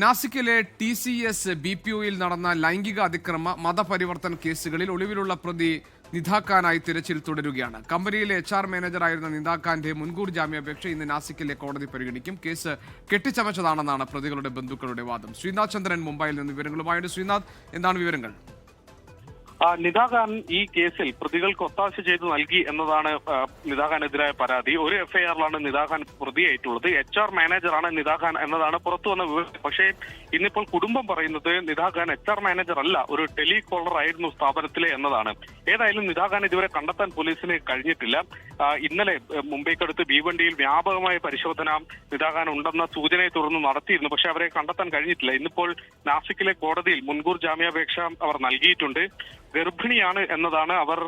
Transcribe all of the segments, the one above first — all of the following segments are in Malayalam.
നാസിക്കിലെ TCS BPOയിൽ നടന്ന ലൈംഗിക അതിക്രമ മതപരിവർത്തന കേസുകളിൽ ഒളിവിലുള്ള പ്രതി നിധാഖാനായി തിരച്ചിൽ തുടരുകയാണ്. കമ്പനിയിലെ HR മാനേജറായിരുന്ന നിധാഖാന്റെ മുൻകൂർ ജാമ്യാപേക്ഷ ഇന്ന് നാസിക്കിലെ കോടതി പരിഗണിക്കും. കേസ് കെട്ടിച്ചമച്ചതാണെന്നാണ് പ്രതികളുടെ ബന്ധുക്കളുടെ വാദം. ശ്രീനാഥ് ചന്ദ്രൻ മുംബൈയിൽ നിന്ന് വിവരങ്ങളുമായിട്ട്. ശ്രീനാഥ്, എന്താണ് വിവരങ്ങൾ? നിധാഖാൻ ഈ കേസിൽ പ്രതികൾക്ക് ഒത്താശ ചെയ്ത് നൽകി എന്നതാണ് നിധാഖാനെതിരായ പരാതി. ഒരു FIR-ലാണ് നിധാഖാൻ പ്രതിയായിട്ടുള്ളത്. HR മാനേജറാണ് നിധാഖാൻ എന്നതാണ് പുറത്തു വന്ന വിവരം. പക്ഷേ ഇന്നിപ്പോൾ കുടുംബം പറയുന്നത് നിധാഖാൻ HR മാനേജർ അല്ല, ഒരു ടെലികോളർ ആയിരുന്നു സ്ഥാപനത്തിലെ എന്നതാണ്. ഏതായാലും നിധാഖാൻ ഇതുവരെ കണ്ടെത്താൻ പോലീസിന് കഴിഞ്ഞിട്ടില്ല. ഇന്നലെ മുംബൈക്കടുത്ത് ഭീവണ്ടിയിൽ വ്യാപകമായ പരിശോധന നിധാഖാൻ ഉണ്ടെന്ന സൂചനയെ തുടർന്ന് നടത്തിയിരുന്നു. പക്ഷെ അവരെ കണ്ടെത്താൻ കഴിഞ്ഞിട്ടില്ല. ഇന്നിപ്പോൾ നാസിക്കിലെ കോടതിയിൽ മുൻകൂർ ജാമ്യാപേക്ഷ അവർ നൽകിയിട്ടുണ്ട്. ഗർഭിണിയാണ് എന്നതാണ് അവർ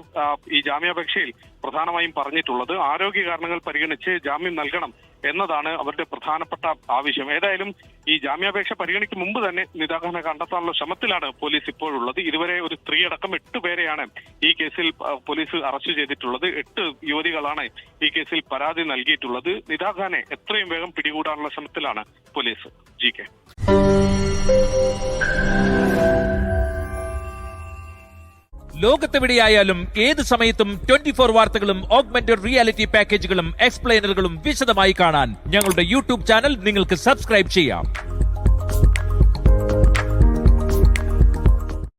ഈ ജാമ്യാപേക്ഷയിൽ പ്രധാനമായും പറഞ്ഞിട്ടുള്ളത്. ആരോഗ്യ കാരണങ്ങൾ പരിഗണിച്ച് ജാമ്യം നൽകണം എന്നതാണ് അവരുടെ പ്രധാനപ്പെട്ട ആവശ്യം. ഏതായാലും ഈ ജാമ്യാപേക്ഷ പരിഗണിക്കും മുമ്പ് തന്നെ നിധാഖാനെ കണ്ടെത്താനുള്ള ശ്രമത്തിലാണ് പോലീസ് ഇപ്പോഴുള്ളത്. ഇതുവരെ ഒരു സ്ത്രീയടക്കം 8 പേരെയാണ് ഈ കേസിൽ പോലീസ് അറസ്റ്റ് ചെയ്തിട്ടുള്ളത്. 8 യുവതികളാണ് ഈ കേസിൽ പരാതി നൽകിയിട്ടുള്ളത്. നിധാഖാനെ എത്രയും വേഗം പിടികൂടാനുള്ള ശ്രമത്തിലാണ് പോലീസ്. GK. ലോകത്തെവിടെയായാലും ഏത് സമയത്തും 24 വാർത്തകളും ഓഗ്മെന്റഡ് റിയാലിറ്റി പാക്കേജുകളും എക്സ്പ്ലെയിനറുകളും വിശദമായി കാണാൻ ഞങ്ങളുടെ YouTube ചാനൽ നിങ്ങൾക്ക് സബ്സ്ക്രൈബ് ചെയ്യാം.